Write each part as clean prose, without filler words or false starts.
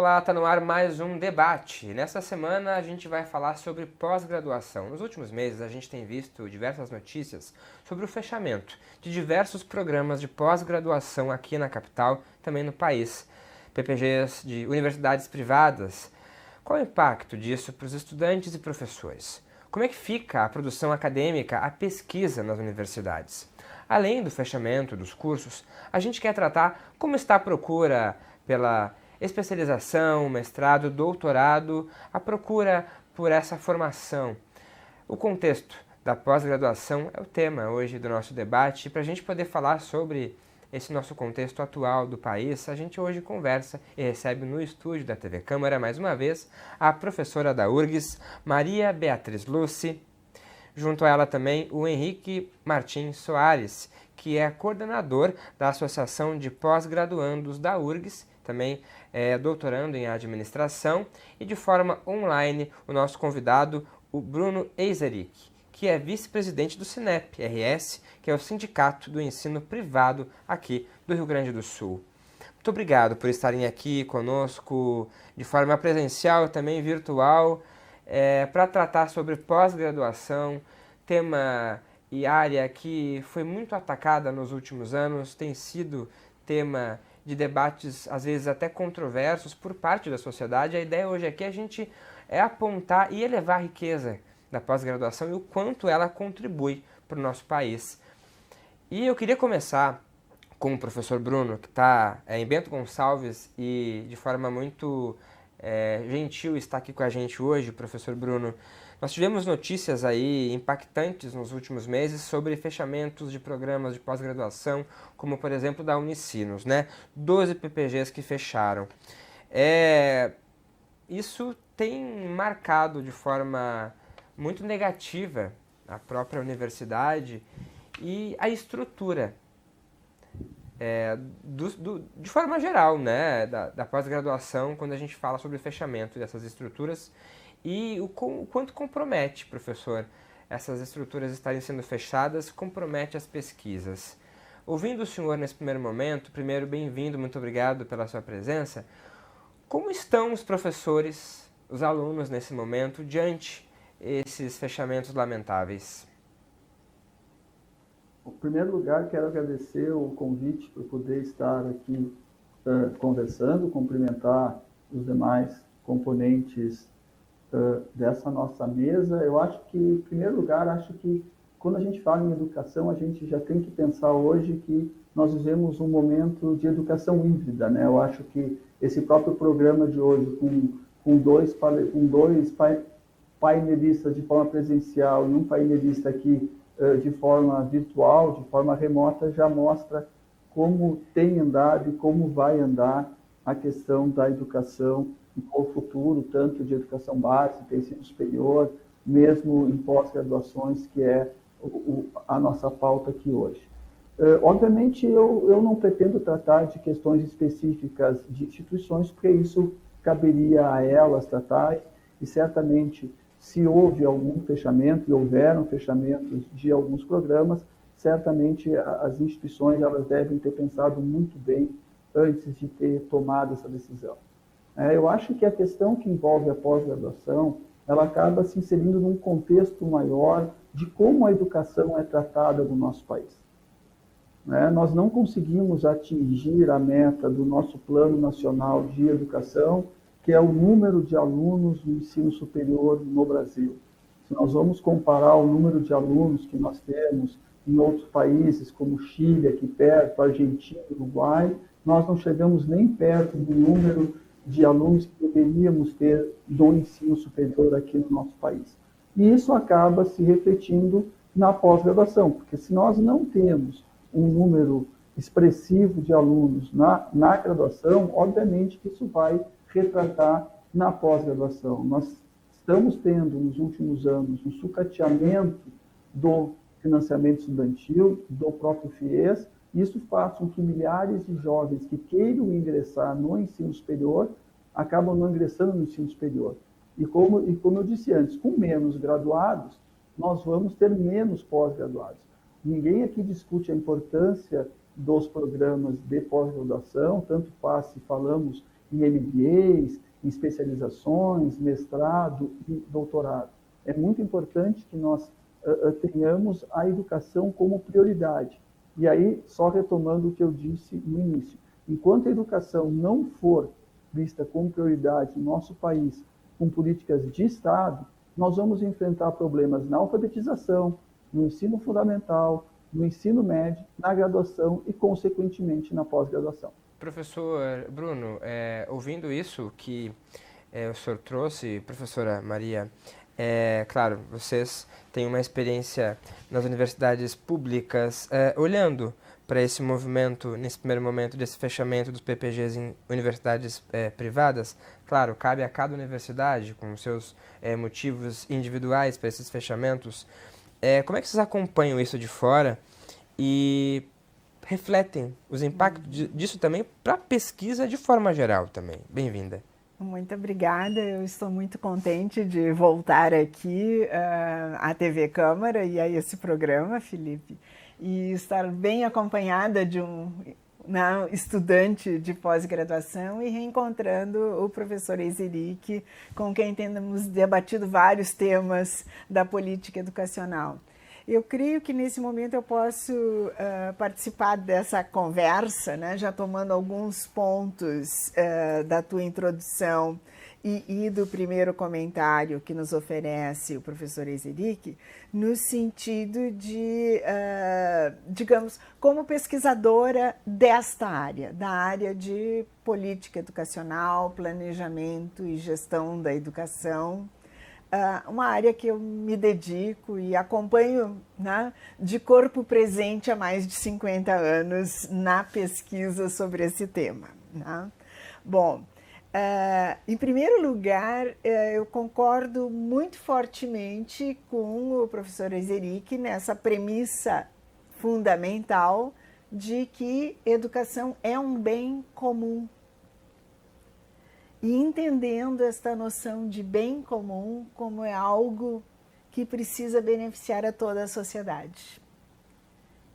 Olá, está no ar mais um debate. Nessa semana a gente vai falar sobre pós-graduação. Nos últimos meses a gente tem visto diversas notícias sobre o fechamento de diversos programas de pós-graduação aqui na capital, também no país. PPGs de universidades privadas. Qual o impacto disso para os estudantes e professores? Como é que fica a produção acadêmica, a pesquisa nas universidades? Além do fechamento dos cursos, a gente quer tratar como está a procura pela especialização, mestrado, doutorado, a procura por essa formação. O contexto da pós-graduação é o tema hoje do nosso debate, e para a gente poder falar sobre esse nosso contexto atual do país, a gente hoje conversa e recebe no estúdio da TV Câmara, mais uma vez, a professora da URGS, Maria Beatriz Luce, junto a ela também o Henrique Martins Soares, que é coordenador da Associação de Pós-Graduandos da URGS, também é doutorando em administração, e de forma online o nosso convidado, o Bruno Eiseric, que é vice-presidente do Sinep-RS, que é o Sindicato do Ensino Privado aqui do Rio Grande do Sul. Muito obrigado por estarem aqui conosco de forma presencial e também virtual, para tratar sobre pós-graduação, tema e área que foi muito atacada nos últimos anos, tem sido tema de debates, às vezes até controversos, por parte da sociedade. A ideia hoje aqui é a gente apontar e elevar a riqueza da pós-graduação e o quanto ela contribui para o nosso país. E eu queria começar com o professor Bruno, que está em Bento Gonçalves e de forma muito gentil está aqui com a gente hoje, professor Bruno. Nós tivemos notícias aí impactantes nos últimos meses sobre fechamentos de programas de pós-graduação, como por exemplo da Unicinos, né? 12 PPGs que fecharam. Isso tem marcado de forma muito negativa a própria universidade e a estrutura de forma geral, né, da pós-graduação, quando a gente fala sobre o fechamento dessas estruturas e o quanto compromete, professor, essas estruturas estarem sendo fechadas, compromete as pesquisas. Ouvindo o senhor nesse primeiro momento, primeiro, bem-vindo, muito obrigado pela sua presença. Como estão os professores, os alunos nesse momento, diante esses fechamentos lamentáveis? Em primeiro lugar, quero agradecer o convite para poder estar aqui conversando, cumprimentar os demais componentes dessa nossa mesa. Eu acho que, em primeiro lugar, acho que quando a gente fala em educação, a gente já tem que pensar hoje que nós vivemos um momento de educação híbrida, né? Eu acho que esse próprio programa de hoje, com dois painelistas de forma presencial e um painelista aqui de forma virtual, de forma remota, já mostra como tem andado e como vai andar a questão da educação no futuro, tanto de educação básica, ensino superior, mesmo em pós-graduações, que é a nossa pauta aqui hoje. Obviamente, eu não pretendo tratar de questões específicas de instituições, porque isso caberia a elas tratar, e certamente, se houve algum fechamento, e houveram fechamentos de alguns programas, certamente as instituições elas devem ter pensado muito bem antes de ter tomado essa decisão. Eu acho que a questão que envolve a pós-graduação, ela acaba se inserindo num contexto maior de como a educação é tratada no nosso país. Nós não conseguimos atingir a meta do nosso Plano Nacional de Educação, que é o número de alunos no ensino superior no Brasil. Se nós vamos comparar o número de alunos que nós temos em outros países, como Chile, aqui perto, Argentina, Uruguai, nós não chegamos nem perto do número de alunos que deveríamos ter do ensino superior aqui no nosso país. E isso acaba se refletindo na pós-graduação, porque se nós não temos um número expressivo de alunos na graduação, obviamente que isso vai retratar na pós-graduação. Nós estamos tendo, nos últimos anos, um sucateamento do financiamento estudantil, do próprio FIES. Isso faz com que milhares de jovens que queiram ingressar no ensino superior acabam não ingressando no ensino superior. E como eu disse antes, com menos graduados, nós vamos ter menos pós-graduados. Ninguém aqui discute a importância dos programas de pós-graduação, tanto faz se falamos em MBAs, em especializações, mestrado e doutorado. É muito importante que nós tenhamos a educação como prioridade. E aí, só retomando o que eu disse no início, enquanto a educação não for vista como prioridade no nosso país, com políticas de Estado, nós vamos enfrentar problemas na alfabetização, no ensino fundamental, no ensino médio, na graduação e, consequentemente, na pós-graduação. Professor Bruno, ouvindo isso que o senhor trouxe, professora Maria, claro, vocês têm uma experiência nas universidades públicas, olhando para esse movimento, nesse primeiro momento, desse fechamento dos PPGs em universidades privadas. Claro, cabe a cada universidade, com seus motivos individuais para esses fechamentos. Como é que vocês acompanham isso de fora e refletem os impactos disso também para a pesquisa de forma geral também? Bem-vinda. Muito obrigada, eu estou muito contente de voltar aqui à TV Câmara e a esse programa, Felipe, e estar bem acompanhada de um estudante de pós-graduação e reencontrando o professor Eizeric, com quem temos debatido vários temas da política educacional. Eu creio que nesse momento eu posso participar dessa conversa, né, já tomando alguns pontos da tua introdução e do primeiro comentário que nos oferece o professor Eizeric, no sentido de, digamos, como pesquisadora desta área, da área de política educacional, planejamento e gestão da educação, uma área que eu me dedico e acompanho, né, de corpo presente há mais de 50 anos na pesquisa sobre esse tema, né? Bom, em primeiro lugar, eu concordo muito fortemente com o professor Eizeric nessa premissa fundamental de que educação é um bem comum. E entendendo esta noção de bem comum como é algo que precisa beneficiar a toda a sociedade.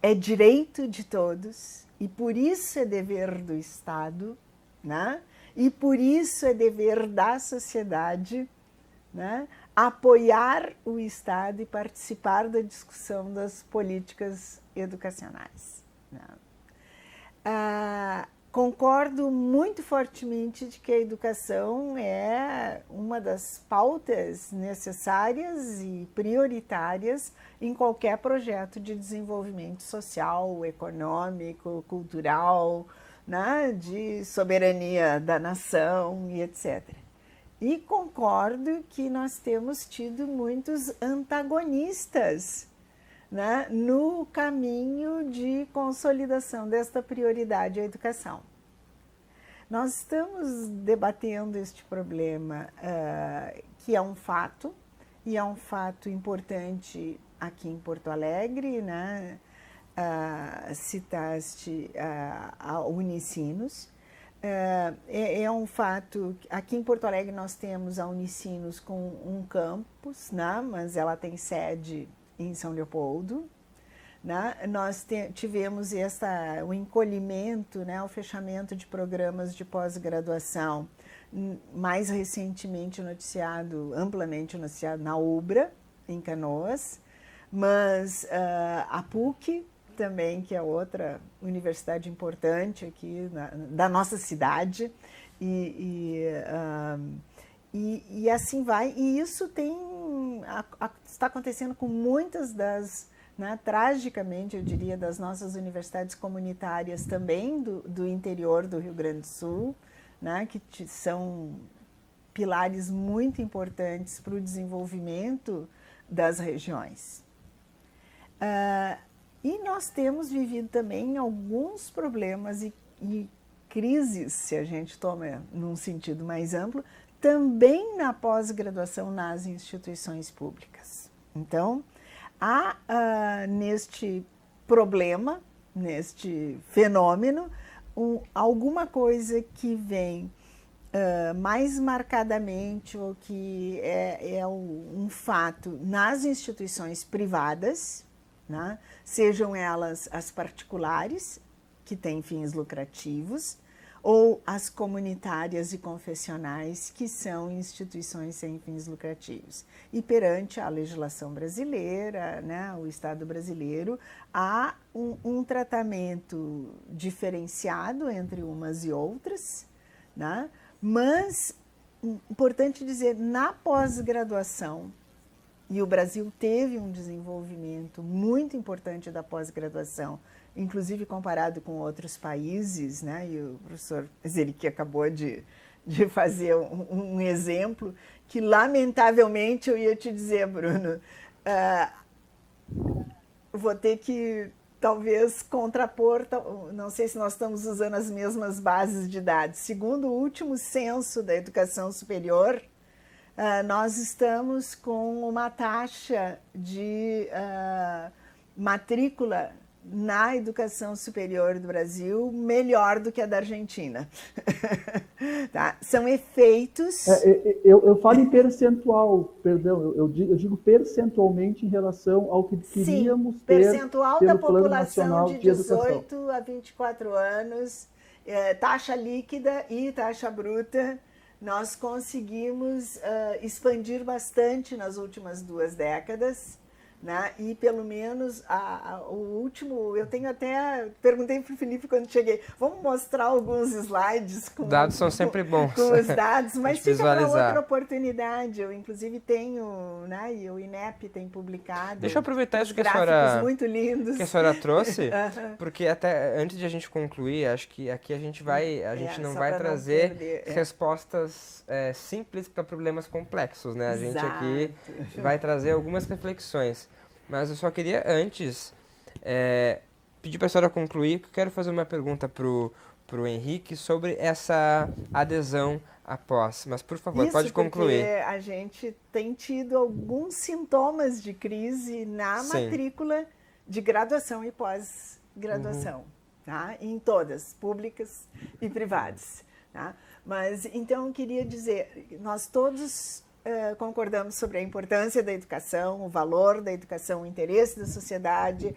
É direito de todos e por isso é dever do Estado, né? E por isso é dever da sociedade, né, apoiar o Estado e participar da discussão das políticas educacionais, né? Concordo muito fortemente de que a educação é uma das pautas necessárias e prioritárias em qualquer projeto de desenvolvimento social, econômico, cultural, né, de soberania da nação e etc. E concordo que nós temos tido muitos antagonistas, né, no caminho de consolidação desta prioridade à educação. Nós estamos debatendo este problema, que é um fato, e é um fato importante aqui em Porto Alegre, né? Citaste a Unicinos. É um fato, aqui em Porto Alegre nós temos a Unicinos com um campus, né? Mas ela tem sede em São Leopoldo, né? Nós tivemos o encolhimento, né, o fechamento de programas de pós-graduação, mais recentemente amplamente noticiado na UBRA, em Canoas, mas a PUC também, que é outra universidade importante aqui da nossa cidade, e assim vai, e isso está acontecendo com muitas das, né, tragicamente, eu diria, das nossas universidades comunitárias também do interior do Rio Grande do Sul, né, que são pilares muito importantes para o desenvolvimento das regiões. E nós temos vivido também alguns problemas e crises, se a gente toma num sentido mais amplo, também na pós-graduação nas instituições públicas. Então, há neste problema, neste fenômeno, alguma coisa que vem mais marcadamente, ou que é um fato nas instituições privadas, né? Sejam elas as particulares, que têm fins lucrativos, ou as comunitárias e confessionais, que são instituições sem fins lucrativos. E perante a legislação brasileira, né, o Estado brasileiro, há um tratamento diferenciado entre umas e outras, né? Mas, importante dizer, na pós-graduação, e o Brasil teve um desenvolvimento muito importante da pós-graduação, inclusive comparado com outros países, né? E o professor Zelic acabou de fazer um exemplo que, lamentavelmente, eu ia te dizer, Bruno, vou ter que, talvez, contrapor, não sei se nós estamos usando as mesmas bases de dados. Segundo o último censo da educação superior, nós estamos com uma taxa de matrícula na educação superior do Brasil melhor do que a da Argentina. Tá? São efeitos... Eu falo em percentual, perdão, eu digo percentualmente em relação ao que queríamos ter percentual pelo da Plano população Nacional de de Educação. 18 a 24 anos, taxa líquida e taxa bruta, nós conseguimos expandir bastante nas últimas 2 décadas, né? E pelo menos o último, eu tenho até, perguntei para o Felipe quando cheguei, vamos mostrar alguns slides com dados são sempre bons. Com os dados, mas fica para visualizar. outra oportunidade. Eu inclusive tenho, né, e o INEP tem publicado. Deixa eu aproveitar isso que gráficos muito lindos que a senhora trouxe, porque até antes de a gente concluir, acho que aqui a gente não vai trazer respostas simples para problemas complexos, né? A gente aqui vai trazer algumas reflexões. Mas eu só queria antes pedir para a senhora concluir, porque eu quero fazer uma pergunta pro Henrique sobre essa adesão após. Mas, por favor, pode concluir. Porque a gente tem tido alguns sintomas de crise na matrícula de graduação e pós-graduação, tá? Em todas, públicas e privadas. Tá? Mas, então, eu queria dizer, nós todos concordamos sobre a importância da educação, o valor da educação, o interesse da sociedade,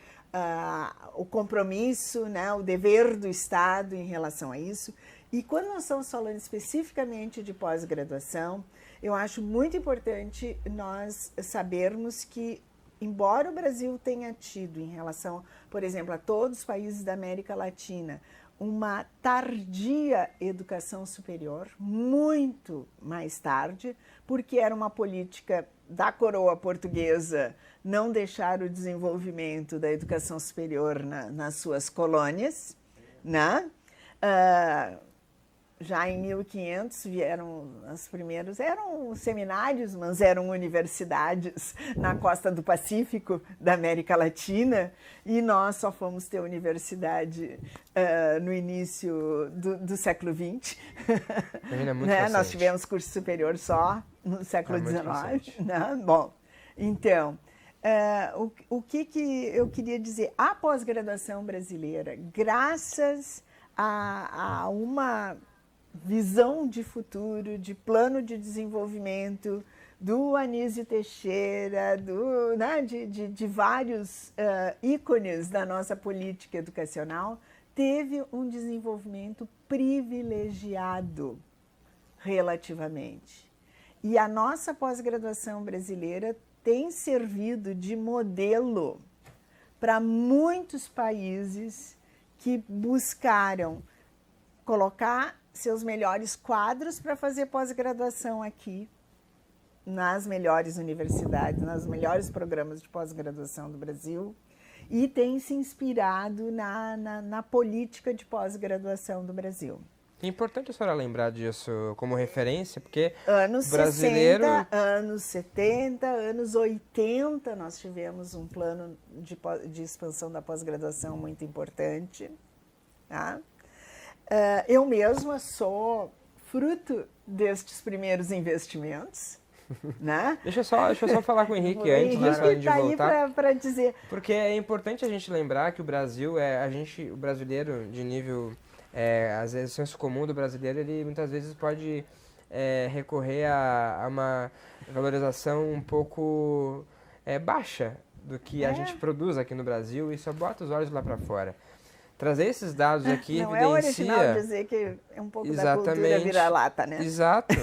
o compromisso, né, o dever do Estado em relação a isso. E quando nós estamos falando especificamente de pós-graduação, eu acho muito importante nós sabermos que, embora o Brasil tenha tido, em relação, por exemplo, a todos os países da América Latina, uma tardia educação superior, muito mais tarde, porque era uma política da coroa portuguesa não deixar o desenvolvimento da educação superior nas suas colônias, né? Já em 1500 vieram os primeiros, eram seminários, mas eram universidades na costa do Pacífico, da América Latina, e nós só fomos ter universidade no início do século XX. É muito né? Nós tivemos curso superior só no século XIX. Né? Bom, então, o que eu queria dizer? A pós-graduação brasileira, graças a uma visão de futuro, de plano de desenvolvimento do Anísio Teixeira, né, de vários ícones da nossa política educacional, teve um desenvolvimento privilegiado relativamente. E a nossa pós-graduação brasileira tem servido de modelo para muitos países que buscaram colocar seus melhores quadros para fazer pós-graduação aqui, nas melhores universidades, nos melhores programas de pós-graduação do Brasil, e tem se inspirado na política de pós-graduação do Brasil. É importante a senhora lembrar disso como referência, porque anos brasileiro... 60, anos 70, anos 80, nós tivemos um plano de expansão da pós-graduação muito importante, tá? Eu mesma sou fruto destes primeiros investimentos, né? Deixa eu só falar com o Henrique antes de voltar. Para dizer. Porque é importante a gente lembrar que o Brasil o brasileiro de nível, às vezes o senso comum do brasileiro, ele muitas vezes pode recorrer a uma valorização um pouco baixa do que a gente produz aqui no Brasil e só bota os olhos lá para fora. trazer esses dados aqui Não evidencia... é original dizer que é um pouco da cultura Exatamente. vira-lata, né? Exato.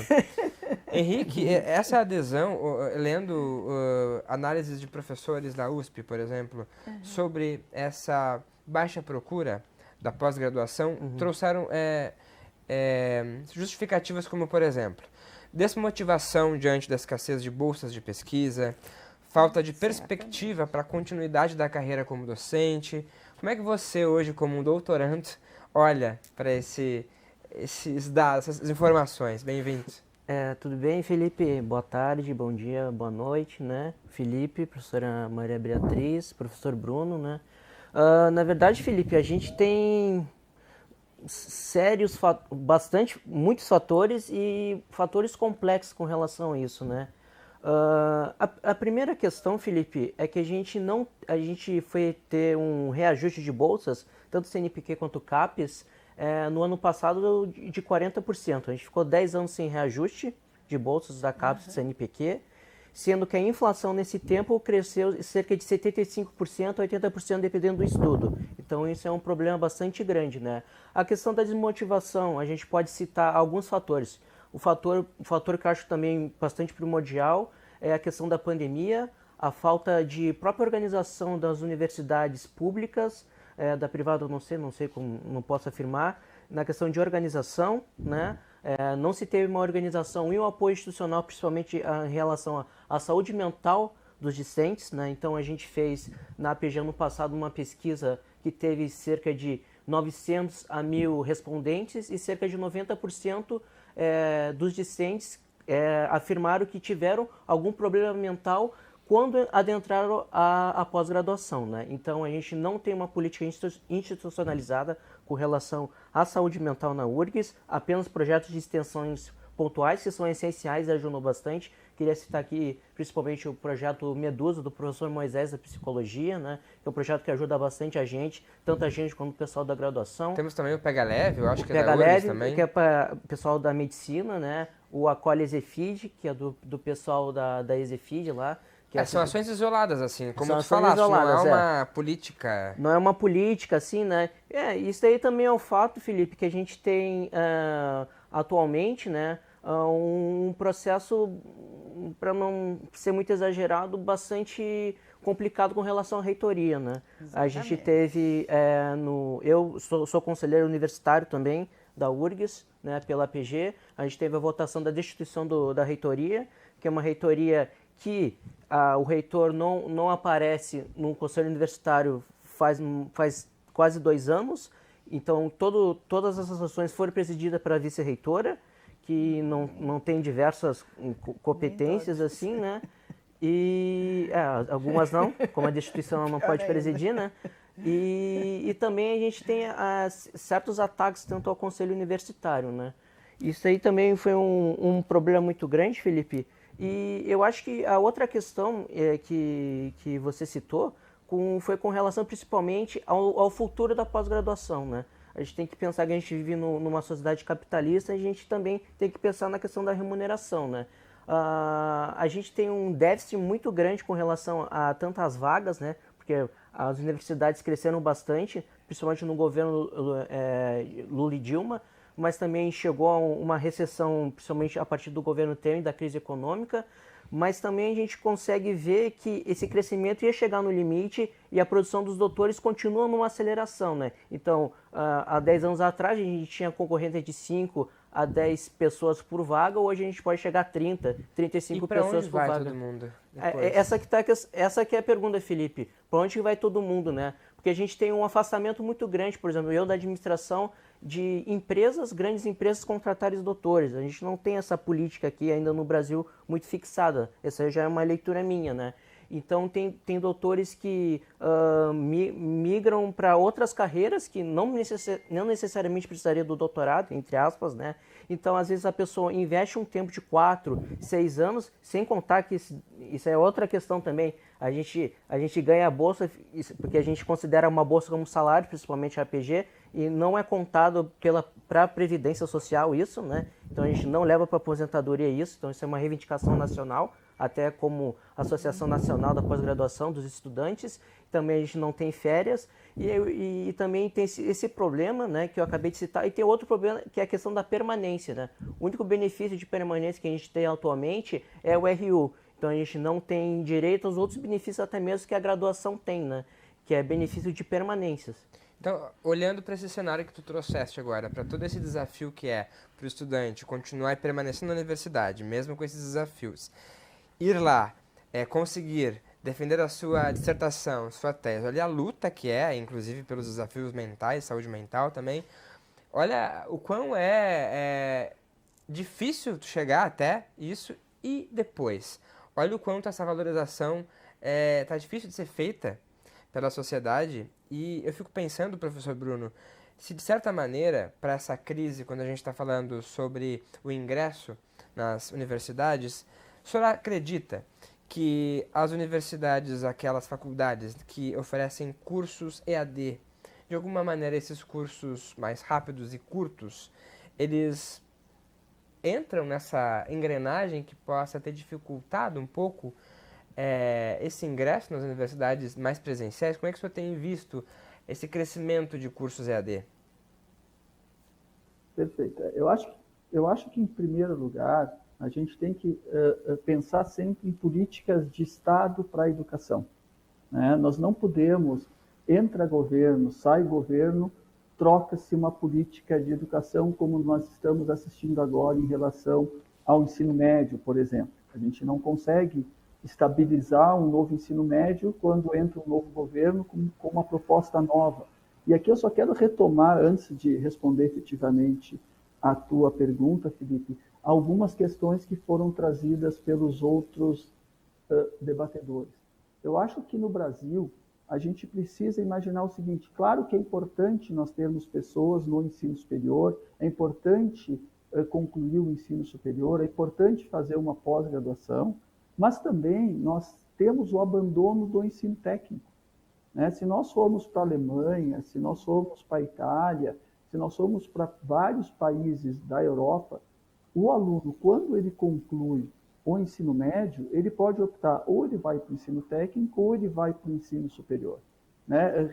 Henrique, essa adesão, lendo análises de professores da USP, por exemplo, sobre essa baixa procura da pós-graduação, trouxeram justificativas como, por exemplo, desmotivação diante da escassez de bolsas de pesquisa, falta de perspectiva para a continuidade da carreira como docente. Como é que você hoje, como um doutorando, olha para esses dados, essas informações? Bem-vindos. Tudo bem, Felipe? Boa tarde, bom dia, boa noite, né? Felipe, professora Maria Beatriz, professor Bruno, né? Na verdade, Felipe, a gente tem muitos fatores e fatores complexos com relação a isso, né? A primeira questão, Felipe, é que a gente foi ter um reajuste de bolsas, tanto CNPq quanto CAPES, no ano passado de 40%. A gente ficou 10 anos sem reajuste de bolsas da CAPES e do CNPq, sendo que a inflação nesse tempo cresceu cerca de 75% a 80% dependendo do estudo. Então isso é um problema bastante grande, né? A questão da desmotivação, a gente pode citar alguns fatores. O fator que eu acho também bastante primordial é a questão da pandemia, a falta de própria organização das universidades públicas, da privada eu não sei como, não posso afirmar, na questão de organização, né? Não se teve uma organização e um apoio institucional, principalmente em relação à saúde mental dos discentes, né? Então a gente fez na APG ano passado uma pesquisa que teve cerca de 900 a 1.000 respondentes e cerca de 90% dos discentes afirmaram que tiveram algum problema mental quando adentraram a pós-graduação, né? Então a gente não tem uma política institucionalizada com relação à saúde mental na URGS, apenas projetos de extensões pontuais que são essenciais e ajudam bastante. Queria citar aqui principalmente o projeto Medusa, do professor Moisés da Psicologia, né? Que é um projeto que ajuda bastante a gente, tanto a gente quanto o pessoal da graduação. Temos também o Pega Leve, eu acho que é Pega da URGS Leve, também. que é para o pessoal da medicina, né? O Acolhe Exefid, que é do pessoal da Exefid lá. São ações isoladas, assim, como São tu falaste, isoladas, não é uma política... Não é uma política, assim, né? Isso aí também é um fato, Felipe, que a gente tem atualmente, né? Um processo, para não ser muito exagerado, bastante complicado com relação à reitoria, né? Exatamente. A gente teve, eu sou conselheiro universitário também da URGS, né, pela APG, a gente teve a votação da destituição da reitoria, que é uma reitoria que o reitor não aparece no conselho universitário faz quase 2 anos, então todas essas ações foram presididas pela vice-reitora, que não tem diversas competências assim, né? E algumas não, como a destituição ela não pode presidir, né? E também a gente tem certos ataques tanto ao conselho universitário, né? Isso aí também foi um problema muito grande, Felipe. E eu acho que a outra questão que você citou foi com relação principalmente ao futuro da pós-graduação, né? A gente tem que pensar que a gente vive numa sociedade capitalista e a gente também tem que pensar na questão da remuneração, né? A gente tem um déficit muito grande com relação a tantas vagas, né? Porque as universidades cresceram bastante, principalmente no governo Lula e Dilma, mas também chegou a uma recessão, principalmente a partir do governo Temer, da crise econômica, mas também a gente consegue ver que esse crescimento ia chegar no limite e a produção dos doutores continua numa aceleração, né? Então, há 10 anos atrás a gente tinha concorrência de 5 a 10 pessoas por vaga, hoje a gente pode chegar a 30, 35 pessoas por vaga. E para onde vai todo mundo? Essa que é a pergunta, Felipe. Para onde vai todo mundo, né? Porque a gente tem um afastamento muito grande, por exemplo, eu da administração, de grandes empresas contratarem os doutores. A gente não tem essa política aqui ainda no Brasil muito fixada. Essa já é uma leitura minha, né? Então tem doutores que migram para outras carreiras que não necessariamente precisaria do doutorado, entre aspas, né? Então, às vezes, a pessoa investe um tempo de 4, 6 anos, sem contar que isso é outra questão também. A gente ganha a bolsa, porque a gente considera uma bolsa como salário, principalmente a APG, e não é contado para a Previdência Social isso, né? Então a gente não leva para a aposentadoria isso, então isso é uma reivindicação nacional, até como Associação Nacional da Pós-Graduação dos Estudantes. Também a gente não tem férias e também tem esse problema, né, que eu acabei de citar, e tem outro problema que é a questão da permanência, né? O único benefício de permanência que a gente tem atualmente é o RU. Então a gente não tem direito aos outros benefícios até mesmo que a graduação tem, né? Que é benefício de permanências. Então, olhando para esse cenário que tu trouxeste agora, para todo esse desafio que é para o estudante continuar e permanecer na universidade, mesmo com esses desafios, ir lá, conseguir defender a sua dissertação, sua tese, olha a luta que é, inclusive pelos desafios mentais, saúde mental também, olha o quão é difícil chegar até isso e depois. Olha o quanto essa valorização tá difícil de ser feita pela sociedade e eu fico pensando, professor Bruno, se de certa maneira, para essa crise, quando a gente está falando sobre o ingresso nas universidades, o senhor acredita que as universidades, aquelas faculdades que oferecem cursos EAD, de alguma maneira esses cursos mais rápidos e curtos, eles entram nessa engrenagem que possa ter dificultado um pouco esse ingresso nas universidades mais presenciais? Como é que o senhor tem visto esse crescimento de cursos EAD? Perfeito. Eu acho que, em primeiro lugar, a gente tem que pensar sempre em políticas de Estado para a educação, né? Nós não podemos, entra governo, sai governo, troca-se uma política de educação como nós estamos assistindo agora em relação ao ensino médio, por exemplo. A gente não consegue estabilizar um novo ensino médio quando entra um novo governo com uma proposta nova. E aqui eu só quero retomar, antes de responder efetivamente a tua pergunta, Felipe, algumas questões que foram trazidas pelos outros debatedores. Eu acho que no Brasil a gente precisa imaginar o seguinte: claro que é importante nós termos pessoas no ensino superior, é importante concluir o ensino superior, é importante fazer uma pós-graduação, mas também nós temos o abandono do ensino técnico, né? Se nós formos para a Alemanha, se nós formos para a Itália, se nós formos para vários países da Europa, o aluno, quando ele conclui o ensino médio, ele pode optar, ou ele vai para o ensino técnico, ou ele vai para o ensino superior, né?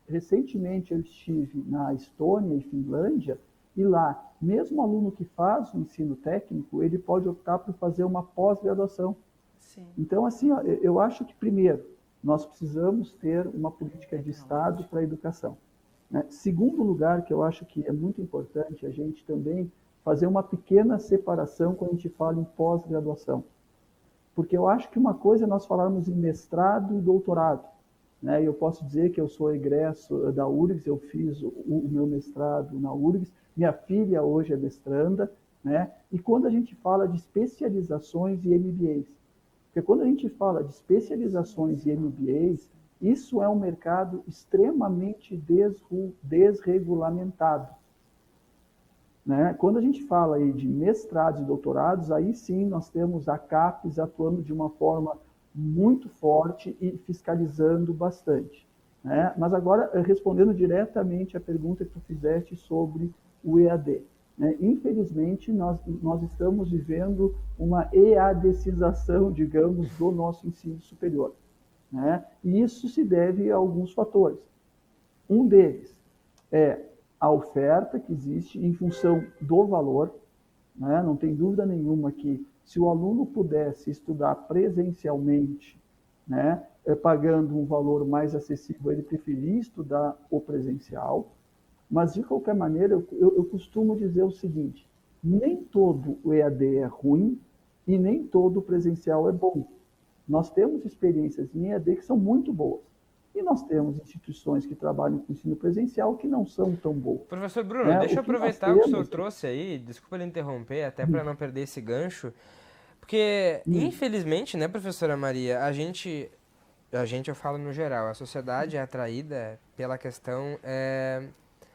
Recentemente eu estive na Estônia e Finlândia, e lá, mesmo o aluno que faz o ensino técnico, ele pode optar por fazer uma pós-graduação. Sim. Então, assim, eu acho que, primeiro, nós precisamos ter uma política de Estado para a educação, né? Segundo lugar, que eu acho que é muito importante a gente também fazer uma pequena separação quando a gente fala em pós-graduação. Porque eu acho que uma coisa é nós falarmos em mestrado e doutorado, né? Eu posso dizer que eu sou egresso da URGS, eu fiz o meu mestrado na URGS, minha filha hoje é mestranda, né? E quando a gente fala de especializações e MBAs, porque quando a gente fala de especializações e MBAs, isso é um mercado extremamente desregulamentado, né? Quando a gente fala aí de mestrados e doutorados, aí sim nós temos a CAPES atuando de uma forma muito forte e fiscalizando bastante, né? Mas agora, respondendo diretamente a pergunta que tu fizeste sobre o EAD, né? Infelizmente, nós estamos vivendo uma EADização, digamos, do nosso ensino superior, né? E isso se deve a alguns fatores. Um deles é a oferta que existe em função do valor, né? Não tem dúvida nenhuma que se o aluno pudesse estudar presencialmente, né, pagando um valor mais acessível, ele preferia estudar o presencial, mas de qualquer maneira eu costumo dizer o seguinte: nem todo o EAD é ruim e nem todo o presencial é bom. Nós temos experiências em EAD que são muito boas. E nós temos instituições que trabalham com ensino presencial que não são tão boas. Professor Bruno, né? deixa eu O que nós aproveitar o que o senhor temos... trouxe aí, desculpa lhe interromper, até para não perder esse gancho, porque, infelizmente, né, professora Maria, a gente, eu falo no geral, a sociedade é atraída pela questão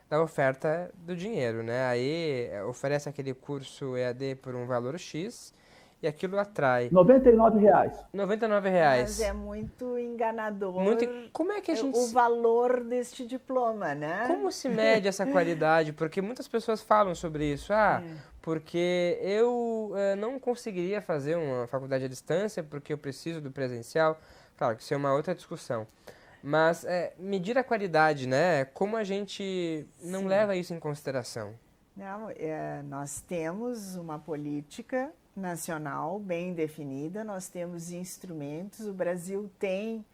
da oferta do dinheiro, né? Aí oferece aquele curso EAD por um valor X e aquilo atrai. R$ 99,00. R$ 99. Mas é muito enganador Como é que a gente... o valor deste diploma, né? Como se mede essa qualidade? Porque muitas pessoas falam sobre isso. Porque eu não conseguiria fazer uma faculdade à distância porque eu preciso do presencial. Claro que isso é uma outra discussão. Mas medir a qualidade, né? Como a gente não leva isso em consideração? Não, nós temos uma política nacional bem definida, nós temos instrumentos, o Brasil tem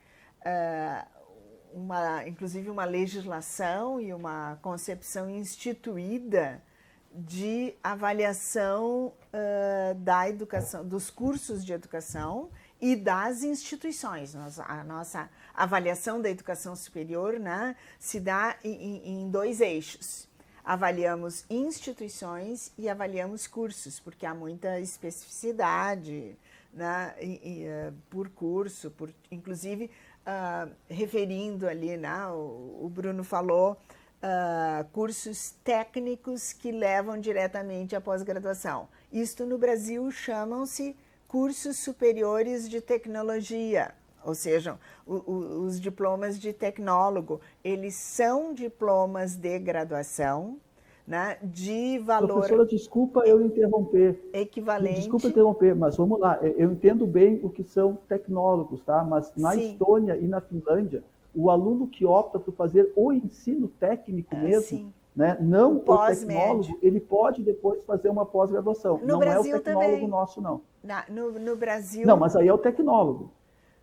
inclusive uma legislação e uma concepção instituída de avaliação da educação, dos cursos de educação e das instituições. A nossa avaliação da educação superior, né, se dá em dois eixos. Avaliamos instituições e avaliamos cursos, porque há muita especificidade, né, por curso, inclusive referindo ali, né, o Bruno falou, cursos técnicos que levam diretamente à pós-graduação. Isto no Brasil chamam-se cursos superiores de tecnologia, ou seja, os diplomas de tecnólogo, eles são diplomas de graduação, né, de valor... Professora, desculpa eu interromper. Equivalente... Desculpa interromper, mas vamos lá. Eu entendo bem o que são tecnólogos, tá? Mas na Estônia e na Finlândia, o aluno que opta por fazer o ensino técnico mesmo, né, não o tecnólogo, ele pode depois fazer uma pós-graduação. Não Brasil é o tecnólogo também. Nosso, não. No Brasil... Não, mas aí é o tecnólogo.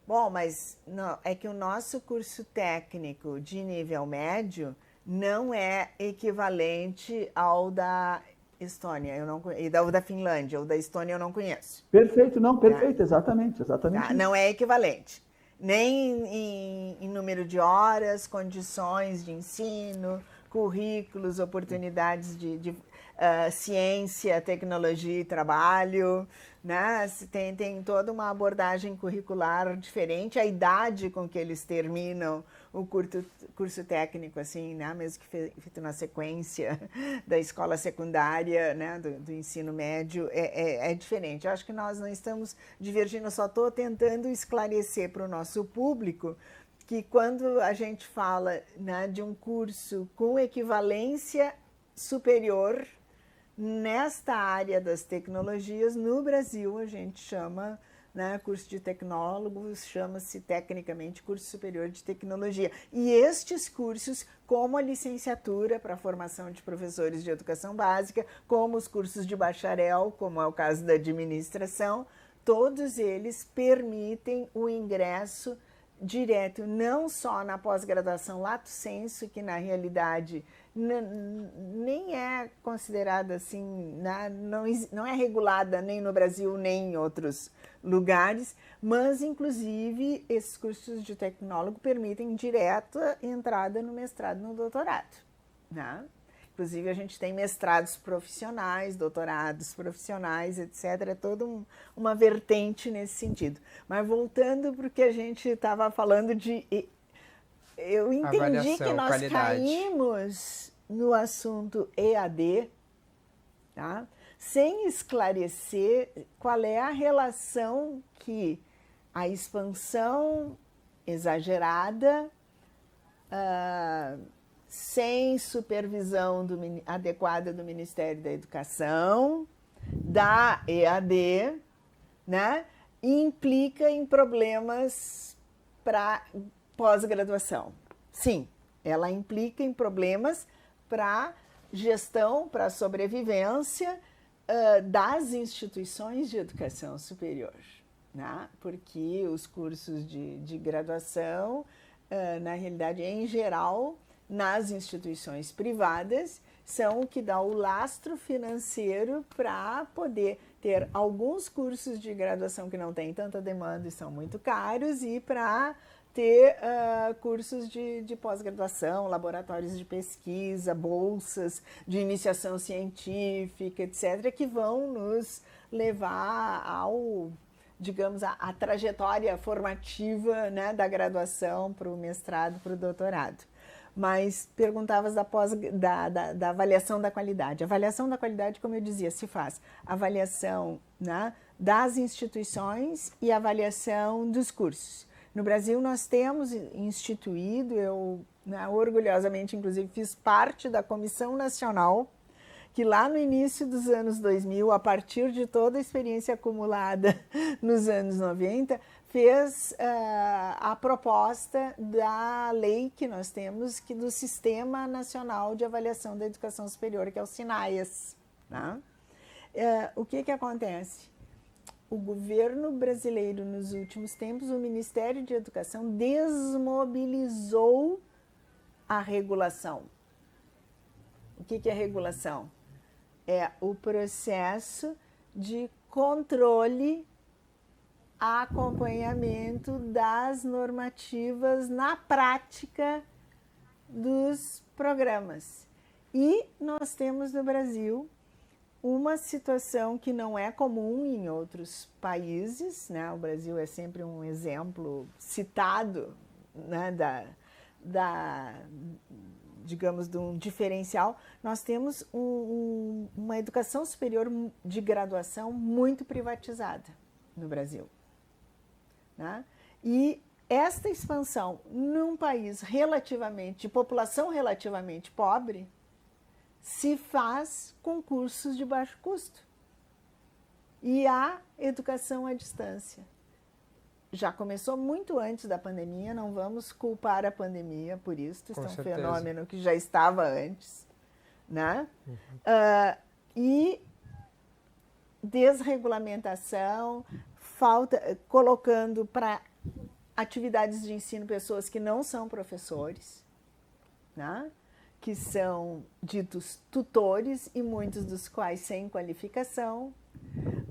Bom, mas não, é que o nosso curso técnico de nível médio não é equivalente ao da Estônia e da Finlândia. O da Estônia eu não conheço. Perfeito, não, perfeito, exatamente. Não é equivalente. Nem em número de horas, condições de ensino, currículos, oportunidades de ciência, tecnologia e trabalho, né? Tem toda uma abordagem curricular diferente, a idade com que eles terminam o curso técnico, assim, né? Mesmo que feito na sequência da escola secundária, né? do ensino médio, é diferente. Eu acho que nós não estamos divergindo, só estou tentando esclarecer para o nosso público que quando a gente fala, né, de um curso com equivalência superior nesta área das tecnologias, no Brasil a gente chama, né, curso de tecnólogos, chama-se tecnicamente curso superior de tecnologia. E estes cursos, como a licenciatura para a formação de professores de educação básica, como os cursos de bacharel, como é o caso da administração, todos eles permitem o ingresso direto, não só na pós-graduação lato sensu, que na realidade nem é considerada assim, não é regulada nem no Brasil nem em outros lugares, mas inclusive esses cursos de tecnólogo permitem direta entrada no mestrado e no doutorado, né? Inclusive a gente tem mestrados profissionais, doutorados profissionais, etc. É toda uma vertente nesse sentido. Mas voltando para o que a gente estava falando de... Eu entendi que nós caímos no assunto EAD, tá? Sem esclarecer qual é a relação que a expansão exagerada, sem supervisão adequada do Ministério da Educação, da EAD, né, implica em problemas para pós-graduação. Sim, ela implica em problemas para gestão, para sobrevivência das instituições de educação superior, né? Porque os cursos de graduação, na realidade, em geral, nas instituições privadas, são o que dá o lastro financeiro para poder ter alguns cursos de graduação que não têm tanta demanda e são muito caros, e para ter cursos de pós-graduação, laboratórios de pesquisa, bolsas de iniciação científica, etc., que vão nos levar digamos, a trajetória formativa, né, da graduação para o mestrado, para o doutorado. Mas perguntavas da avaliação da qualidade. A avaliação da qualidade, como eu dizia, se faz avaliação, né, das instituições e avaliação dos cursos. No Brasil, nós temos instituído, eu, né, orgulhosamente, inclusive, fiz parte da Comissão Nacional, que lá no início dos anos 2000, a partir de toda a experiência acumulada nos anos 90, fez a proposta da lei que nós temos, que do Sistema Nacional de Avaliação da Educação Superior, que é o SINAES. Né? O que acontece? O governo brasileiro, nos últimos tempos, o Ministério de Educação desmobilizou a regulação. O que é regulação? É o processo de controle, acompanhamento das normativas na prática dos programas. E nós temos no Brasil uma situação que não é comum em outros países, né? O Brasil é sempre um exemplo citado, né, digamos, de um diferencial. Nós temos uma educação superior de graduação muito privatizada no Brasil. Né? E esta expansão num país de população relativamente pobre, se faz com cursos de baixo custo. E a educação à distância. Já começou muito antes da pandemia, não vamos culpar a pandemia por isso, isso é um fenômeno que já estava antes. Né? E desregulamentação, colocando para atividades de ensino pessoas que não são professores, né? Que são ditos tutores e muitos dos quais sem qualificação,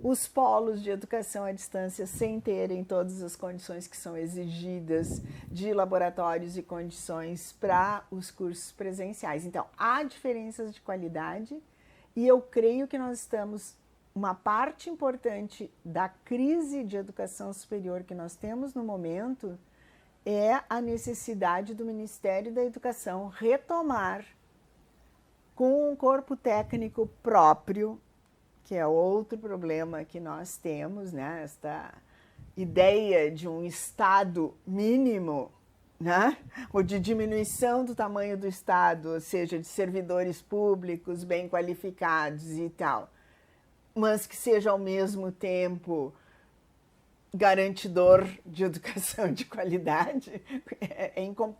os polos de educação à distância sem terem todas as condições que são exigidas de laboratórios e condições para os cursos presenciais. Então, há diferenças de qualidade e eu creio que nós estamos, uma parte importante da crise de educação superior que nós temos no momento é a necessidade do Ministério da Educação retomar com um corpo técnico próprio, que é outro problema que nós temos, né? Esta ideia de um Estado mínimo, né? Ou de diminuição do tamanho do Estado, ou seja, de servidores públicos bem qualificados e tal, mas que seja ao mesmo tempo garantidor de educação de qualidade,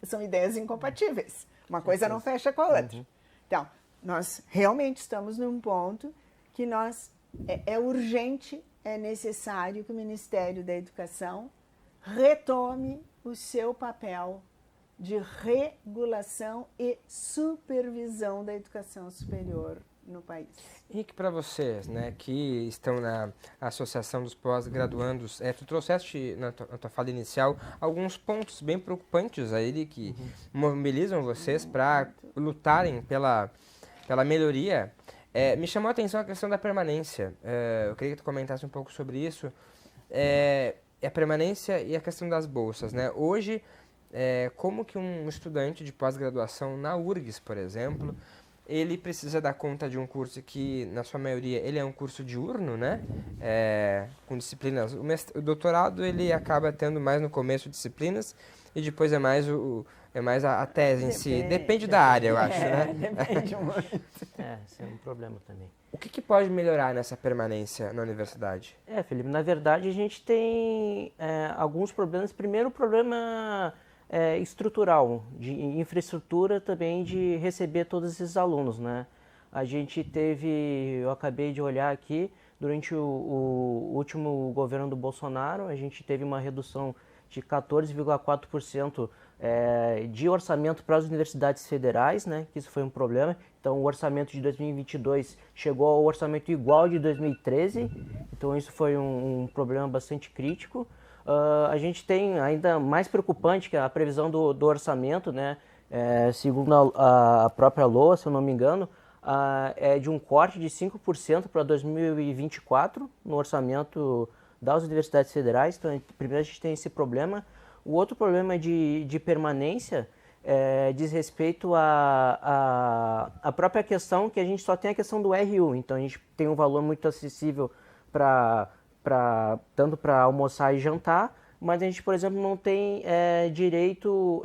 são ideias incompatíveis. Uma coisa não fecha com a outra. Então, nós realmente estamos num ponto que é urgente, é necessário que o Ministério da Educação retome o seu papel de regulação e supervisão da educação superior no país. E que para vocês, né, que estão na Associação dos Pós-Graduandos, tu trouxeste na tua fala inicial alguns pontos bem preocupantes aí que mobilizam vocês para lutarem pela melhoria. Me chamou a atenção a questão da permanência. Eu queria que tu comentasse um pouco sobre isso. A permanência e a questão das bolsas, né? Hoje, como que um estudante de pós-graduação na URGS, por exemplo, ele precisa dar conta de um curso que, na sua maioria, ele é um curso diurno, né? Com disciplinas. O doutorado, ele acaba tendo mais no começo disciplinas e depois é mais a tese em si. Depende da área, eu acho, né? Depende muito. Esse é um problema também. O que pode melhorar nessa permanência na universidade? Felipe, na verdade a gente tem alguns problemas. Primeiro, o problema estrutural, de infraestrutura também de receber todos esses alunos, né? A gente eu acabei de olhar aqui, durante o último governo do Bolsonaro, a gente teve uma redução de 14,4% de orçamento para as universidades federais, né? Que isso foi um problema. Então, o orçamento de 2022 chegou ao orçamento igual de 2013. Então, isso foi um problema bastante crítico. A gente tem ainda mais preocupante que a previsão do orçamento, né? Segundo a própria LOA, se eu não me engano, é de um corte de 5% para 2024 no orçamento das universidades federais. Então, primeiro a gente tem esse problema. O outro problema de permanência diz respeito à própria questão que a gente só tem a questão do RU. Então, a gente tem um valor muito acessível para tanto para almoçar e jantar, mas a gente, por exemplo, não tem direito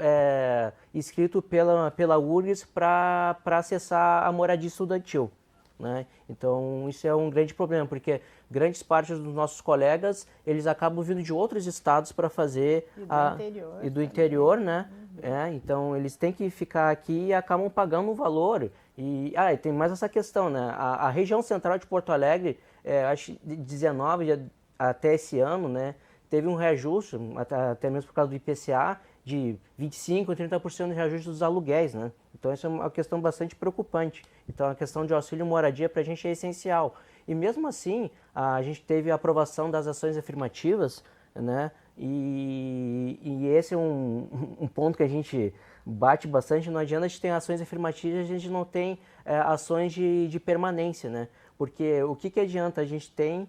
escrito pela URGS para acessar a moradia estudantil, né? Então isso é um grande problema, porque grandes partes dos nossos colegas, eles acabam vindo de outros estados para fazer interior e do interior, né? Então eles têm que ficar aqui e acabam pagando um valor. E tem mais essa questão, né? A região central de Porto Alegre, acho que de 19 até esse ano, né, teve um reajuste, até mesmo por causa do IPCA, de 25% a 30% de reajuste dos aluguéis, né? Então isso é uma questão bastante preocupante. Então a questão de auxílio moradia para a gente é essencial. E mesmo assim, a gente teve a aprovação das ações afirmativas, né? E esse é um ponto que a gente bate bastante. Não adianta a gente ter ações afirmativas, a gente não tem ações de permanência, né? Porque o que adianta a gente tem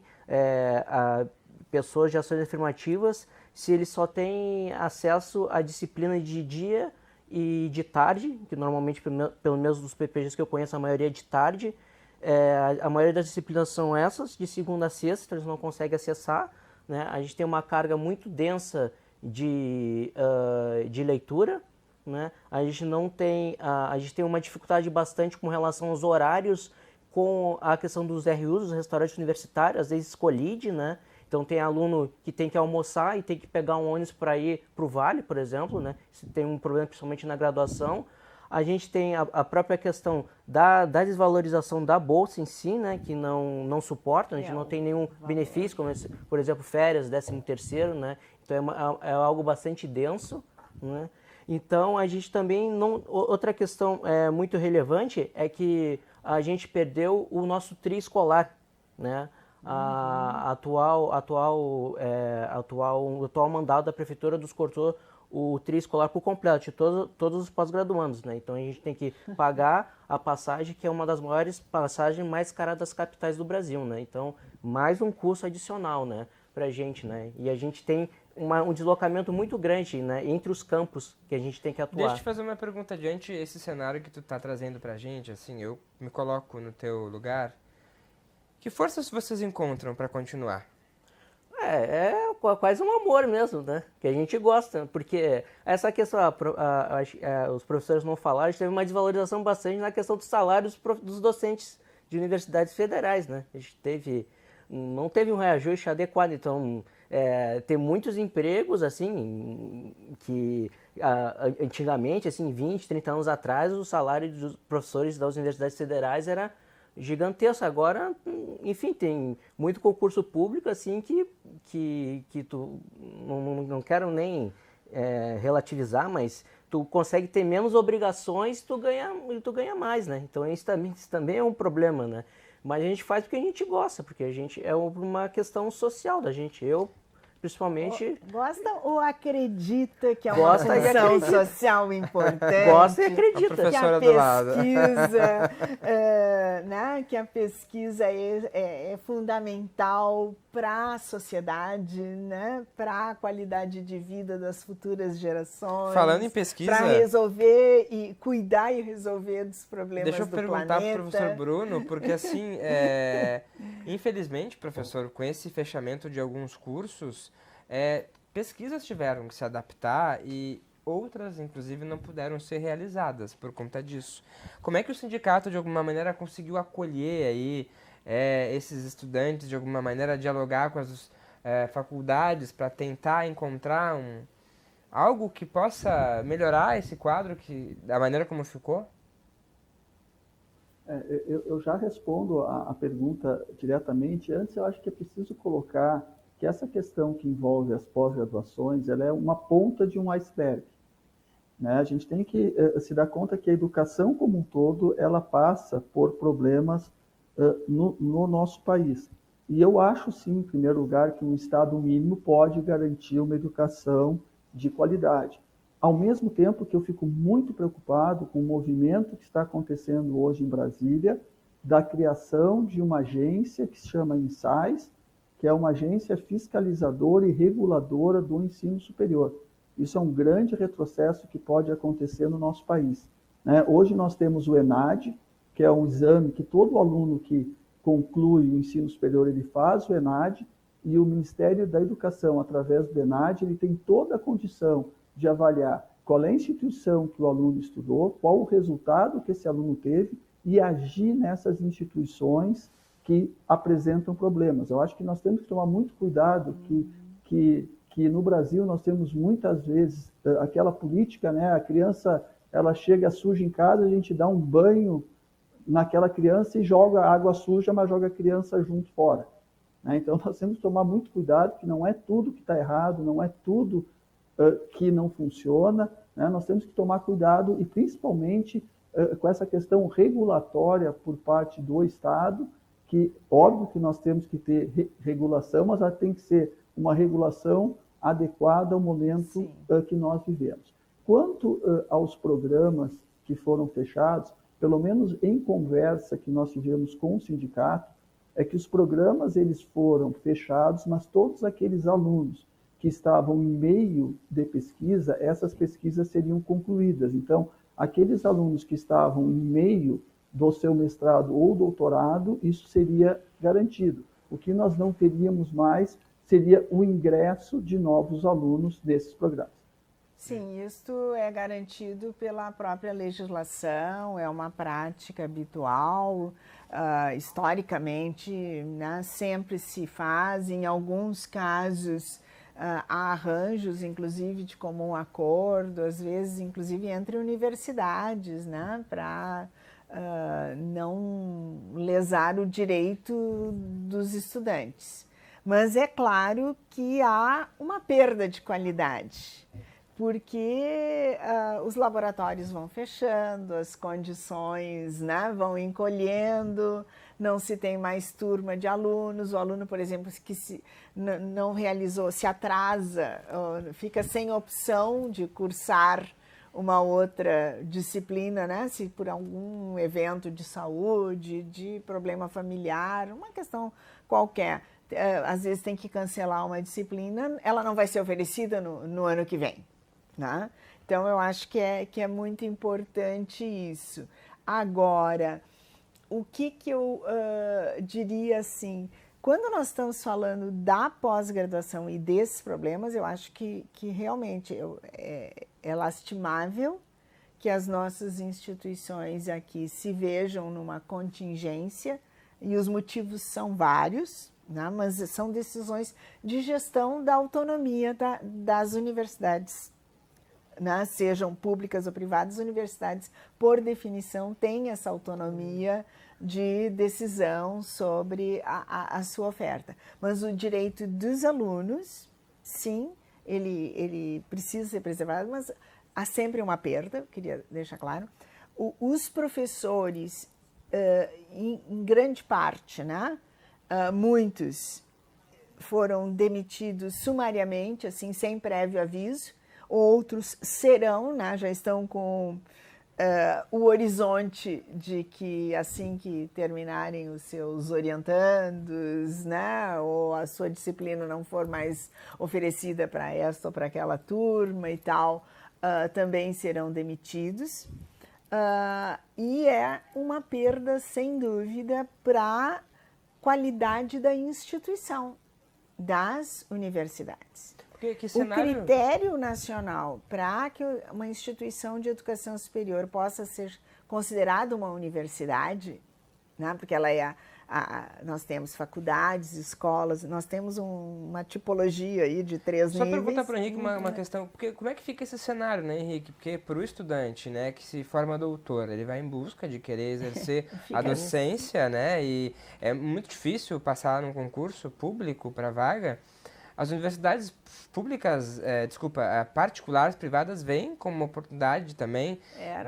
pessoas de ações afirmativas se eles só têm acesso à disciplina de dia e de tarde, que normalmente, pelo menos dos PPGs que eu conheço, a maioria é de tarde. A maioria das disciplinas são essas, de segunda a sexta, então eles não conseguem acessar, né? A gente tem uma carga muito densa de leitura, né? A gente não tem, a gente tem uma dificuldade bastante com relação aos horários, com a questão dos RUs, dos restaurantes universitários, às vezes colide, né? Então tem aluno que tem que almoçar e tem que pegar um ônibus para ir para o Vale, por exemplo, né? Isso tem um problema principalmente na graduação. A gente tem a própria questão da desvalorização da bolsa em si, né, que não suporta, a gente não tem nenhum benefício, como por exemplo férias, 13º, né? Então é algo bastante denso, né? Então a gente também outra questão muito relevante é que a gente perdeu o nosso tri escolar, né? O atual mandato da prefeitura nos cortou o tri escolar por completo, de todos os pós-graduandos, né? Então a gente tem que pagar a passagem, que é uma das maiores passagens mais caras das capitais do Brasil, né? Então, mais um custo adicional, né, pra gente, né? E a gente tem um deslocamento muito grande, né, entre os campos que a gente tem que atuar. Deixa eu te fazer uma pergunta diante esse cenário que tu tá trazendo pra gente, assim, eu me coloco no teu lugar. Que forças vocês encontram para continuar? É quase um amor mesmo, né? Que a gente gosta, porque essa questão, os professores não falaram, a gente teve uma desvalorização bastante na questão dos salários dos docentes de universidades federais, né? A gente não teve um reajuste adequado, então tem muitos empregos, assim, que antigamente, assim, 20, 30 anos atrás, o salário dos professores das universidades federais era gigantesco. Agora, enfim, tem muito concurso público, assim, que tu não quero nem relativizar, mas tu consegue ter menos obrigações e tu ganha mais, né? Então isso também é um problema, né? Mas a gente faz porque a gente gosta, porque a gente é uma questão social da gente. Eu, principalmente... Gosta ou acredita que é uma Gosta e função acredita. social importante? Gosta e acredita. A professora do lado. Né, que a pesquisa é fundamental para a sociedade, né, para a qualidade de vida das futuras gerações. Falando em pesquisa... Para resolver e cuidar e resolver dos problemas do planeta. Deixa eu perguntar para o professor Bruno, porque assim, infelizmente, professor, com esse fechamento de alguns cursos, pesquisas tiveram que se adaptar e outras, inclusive, não puderam ser realizadas por conta disso. Como é que o sindicato, de alguma maneira, conseguiu acolher aí esses estudantes, de alguma maneira, dialogar com as faculdades para tentar encontrar algo que possa melhorar esse quadro da maneira como ficou? Eu já respondo a pergunta diretamente. Antes, eu acho que é preciso colocar que essa questão que envolve as pós-graduações, ela é uma ponta de um iceberg, né? A gente tem que se dar conta que a educação como um todo, ela passa por problemas no nosso país. E eu acho, sim, em primeiro lugar, que um Estado mínimo pode garantir uma educação de qualidade. Ao mesmo tempo que eu fico muito preocupado com o movimento que está acontecendo hoje em Brasília, da criação de uma agência que se chama INSAIS, que é uma agência fiscalizadora e reguladora do ensino superior. Isso é um grande retrocesso que pode acontecer no nosso país, né? Hoje nós temos o ENAD, que é um exame que todo aluno que conclui o ensino superior ele faz o ENAD, e o Ministério da Educação, através do ENAD, ele tem toda a condição de avaliar qual é a instituição que o aluno estudou, qual o resultado que esse aluno teve e agir nessas instituições que apresentam problemas. Eu acho que nós temos que tomar muito cuidado que no Brasil nós temos muitas vezes aquela política, né? A criança ela chega suja em casa, a gente dá um banho naquela criança e joga água suja, mas joga a criança junto fora. Né? Então nós temos que tomar muito cuidado, que não é tudo que está errado, não é tudo que não funciona. Né? Nós temos que tomar cuidado e principalmente com essa questão regulatória por parte do Estado, que óbvio que nós temos que ter regulação, mas ela tem que ser uma regulação adequada ao momento que nós vivemos. Quanto aos programas que foram fechados, pelo menos em conversa que nós tivemos com o sindicato, é que os programas eles foram fechados, mas todos aqueles alunos que estavam em meio de pesquisa, essas pesquisas seriam concluídas. Então, aqueles alunos que estavam em meio do seu mestrado ou doutorado, isso seria garantido. O que nós não teríamos mais seria o ingresso de novos alunos desses programas. Sim, isto é garantido pela própria legislação, é uma prática habitual, historicamente, né, sempre se faz, em alguns casos há arranjos, inclusive de comum acordo, às vezes inclusive entre universidades, né, para não lesar o direito dos estudantes. Mas é claro que há uma perda de qualidade, porque os laboratórios vão fechando, as condições, né, vão encolhendo, não se tem mais turma de alunos, o aluno, por exemplo, que não realizou, se atrasa, fica sem opção de cursar uma outra disciplina, né, se por algum evento de saúde, de problema familiar, uma questão qualquer, às vezes tem que cancelar uma disciplina, ela não vai ser oferecida no ano que vem. Né? Então, eu acho que é muito importante isso. Agora, o que eu diria assim, quando nós estamos falando da pós-graduação e desses problemas, eu acho que realmente é lastimável que as nossas instituições aqui se vejam numa contingência, e os motivos são vários, né? Mas são decisões de gestão da autonomia das universidades. Né, sejam públicas ou privadas, universidades, por definição, têm essa autonomia de decisão sobre a sua oferta. Mas o direito dos alunos, sim, ele precisa ser preservado, mas há sempre uma perda, eu queria deixar claro. Os professores, em grande parte, né, muitos foram demitidos sumariamente, assim, sem prévio aviso. Outros serão, né, já estão com o horizonte de que assim que terminarem os seus orientandos, né, ou a sua disciplina não for mais oferecida para esta ou para aquela turma e tal, também serão demitidos. E é uma perda, sem dúvida, para a qualidade da instituição, das universidades. O critério nacional para que uma instituição de educação superior possa ser considerada uma universidade, né, porque ela nós temos faculdades, escolas, nós temos uma tipologia aí de 3 níveis. Só perguntar para o Henrique uma questão, porque como é que fica esse cenário, né, Henrique? Porque para o estudante, né, que se forma doutor, ele vai em busca de querer exercer a docência, né, e é muito difícil passar num concurso público para vaga. As universidades públicas, particulares, privadas, vêm como uma oportunidade também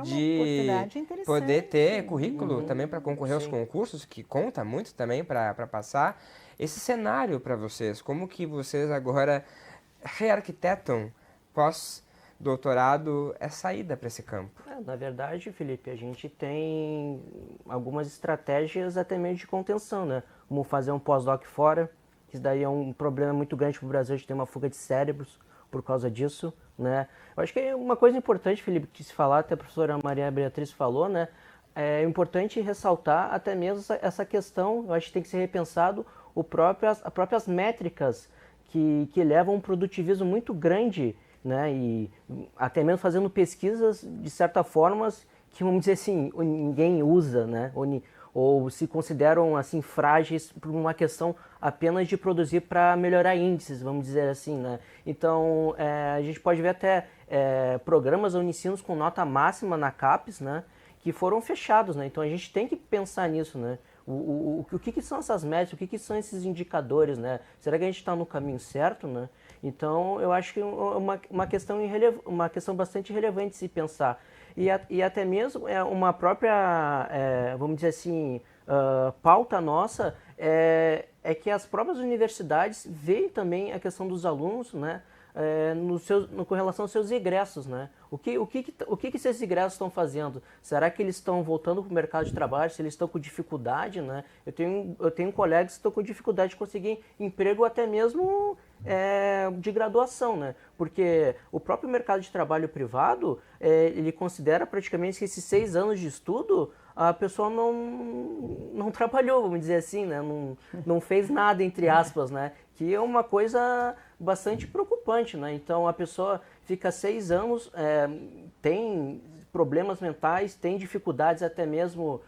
de poder ter currículo também para concorrer aos concursos, que conta muito também para passar. Esse cenário para vocês, como que vocês agora rearquitetam pós-doutorado essa saída para esse campo? Na verdade, Felipe, a gente tem algumas estratégias até mesmo de contenção, né? Como fazer um pós-doc fora. Isso daí é um problema muito grande para o Brasil, a gente tem uma fuga de cérebros por causa disso, né? Eu acho que é uma coisa importante, Felipe, que se falar, até a professora Maria Beatriz falou, né? É importante ressaltar até mesmo essa questão, eu acho que tem que ser repensado as próprias métricas que levam a um produtivismo muito grande, né? E até mesmo fazendo pesquisas, de certa forma, que, vamos dizer assim, ninguém usa, né? Ou se consideram assim frágeis por uma questão apenas de produzir para melhorar índices, vamos dizer assim, né? Então, a gente pode ver até programas ou ensinos com nota máxima na CAPES, né? Que foram fechados, né? Então, a gente tem que pensar nisso, né? O que são essas métricas, o que são esses indicadores, né? Será que a gente está no caminho certo, né? Então, eu acho que é uma questão bastante relevante de se pensar. E até mesmo uma própria, vamos dizer assim, pauta nossa é que as próprias universidades veem também a questão dos alunos, né? Com relação aos seus egressos, né? O que esses egressos estão fazendo? Será que eles estão voltando para o mercado de trabalho? Se eles estão com dificuldade, né? Eu tenho colegas que estão com dificuldade de conseguir emprego até mesmo de graduação, né? Porque o próprio mercado de trabalho privado, ele considera praticamente que esses 6 anos de estudo a pessoa não trabalhou, vamos dizer assim, né? Não fez nada, entre aspas, né? Que é uma coisa bastante preocupante, né? Então, a pessoa fica 6 anos, tem problemas mentais, tem dificuldades até mesmo,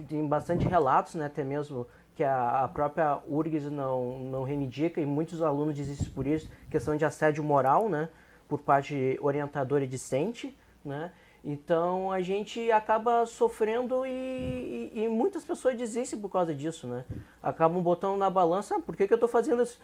tem bastante relatos, né? Até mesmo que a própria URGS não reivindica, e muitos alunos desistem por isso, questão de assédio moral, né? Por parte de orientador e discente, né? Então, a gente acaba sofrendo e muitas pessoas desistem por causa disso, né? Acabam botando na balança, por que eu estou fazendo isso?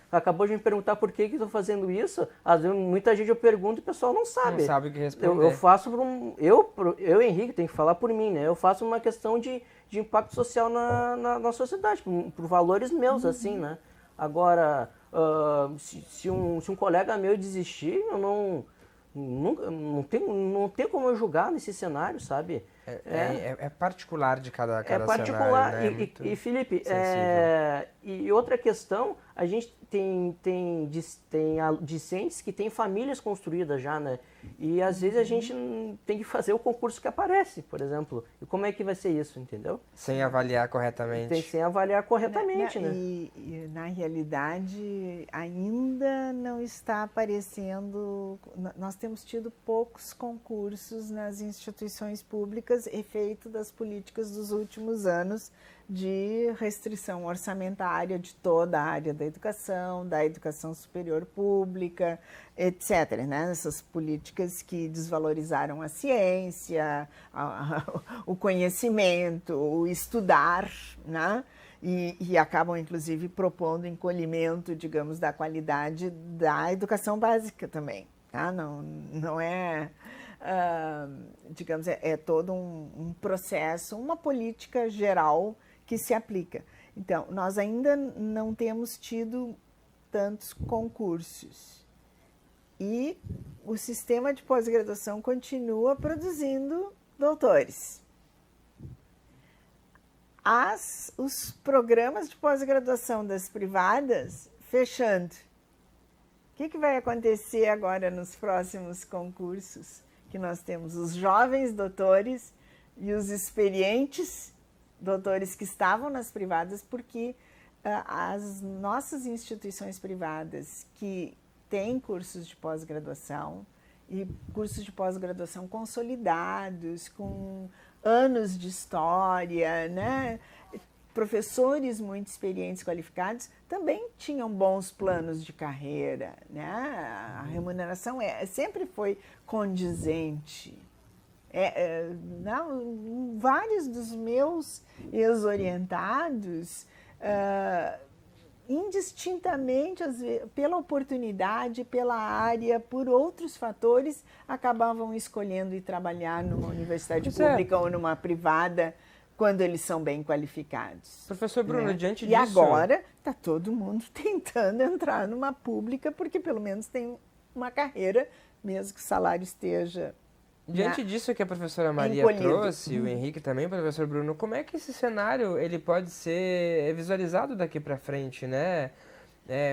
Acabou de me perguntar por que eu estou fazendo isso. Às vezes, muita gente eu pergunto e o pessoal não sabe. Não sabe o que responder. Eu faço eu, Henrique, tenho que falar por mim, né? Eu faço uma questão de impacto social na sociedade, por valores meus, assim, né? Agora, se um colega meu desistir, eu não tem como eu julgar nesse cenário, sabe? É particular de cada É particular. cenário, né? E Felipe, e outra questão, a gente tem discentes que têm famílias construídas já, né? E às vezes a gente tem que fazer o concurso que aparece, por exemplo. E como é que vai ser isso, entendeu? Sem avaliar corretamente. Sem avaliar corretamente, né? E na realidade ainda não está aparecendo. Nós temos tido poucos concursos nas instituições públicas, efeito das políticas dos últimos anos de restrição orçamentária de toda a área da educação superior pública, etc. Né? Essas políticas que desvalorizaram a ciência, o conhecimento, o estudar, né? E acabam, inclusive, propondo encolhimento, digamos, da qualidade da educação básica também. Tá? Não é... digamos, é todo um processo, uma política geral que se aplica. Então, nós ainda não temos tido tantos concursos. E o sistema de pós-graduação continua produzindo doutores. Os programas de pós-graduação das privadas fechando. O que vai acontecer agora nos próximos concursos? Que nós temos os jovens doutores e os experientes doutores que estavam nas privadas, porque as nossas instituições privadas que têm cursos de pós-graduação e cursos de pós-graduação consolidados, com anos de história, né? Professores muito experientes, qualificados, também tinham bons planos de carreira, né? A remuneração sempre foi condizente. Vários dos meus ex-orientados, indistintamente, pela oportunidade, pela área, por outros fatores, acabavam escolhendo ir trabalhar numa universidade pública ou numa privada, quando eles são bem qualificados. Professor Bruno, né? diante E disso... agora está todo mundo tentando entrar numa pública, porque pelo menos tem uma carreira, mesmo que o salário esteja... Diante disso que a professora Maria trouxe, o Henrique também, o professor Bruno, como é que esse cenário ele pode ser visualizado daqui para frente, né?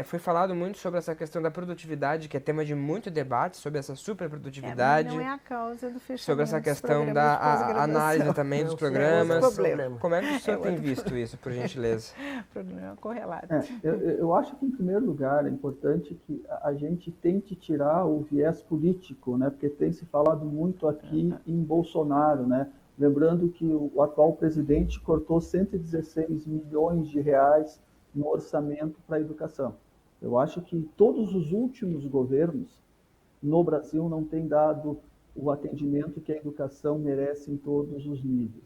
Foi falado muito sobre essa questão da produtividade, que é tema de muito debate, sobre essa superprodutividade. Não é a causa do fechamento sobre essa dos questão programas da de pós-graduação. análise também dos Não, sim, programas. é outro problema. Como é que o senhor tem outro visto isso, por gentileza? Problema correlato. Eu acho que, em primeiro lugar, é importante que a gente tente tirar o viés político, né? Porque tem se falado muito aqui em Bolsonaro, né? Lembrando que o atual presidente cortou 116 milhões de reais no orçamento para a educação. Eu acho que todos os últimos governos no Brasil não têm dado o atendimento que a educação merece em todos os níveis.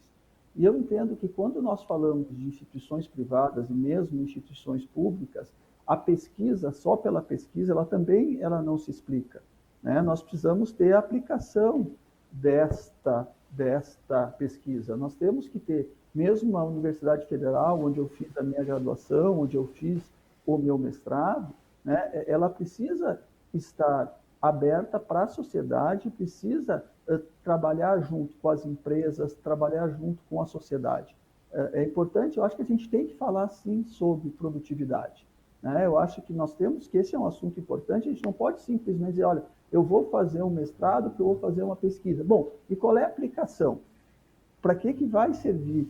E eu entendo que quando nós falamos de instituições privadas e mesmo instituições públicas, a pesquisa, só pela pesquisa, ela não se explica, né? Nós precisamos ter a aplicação desta pesquisa. Nós temos que ter, mesmo a Universidade Federal, onde eu fiz a minha graduação, onde eu fiz o meu mestrado, né? Ela precisa estar aberta para a sociedade, precisa trabalhar junto com as empresas, trabalhar junto com a sociedade. É importante, eu acho que a gente tem que falar, sim, sobre produtividade, né? Eu acho que nós temos que, esse é um assunto importante, a gente não pode simplesmente dizer, olha, eu vou fazer um mestrado, que eu vou fazer uma pesquisa. Bom, e qual é a aplicação? Para que vai servir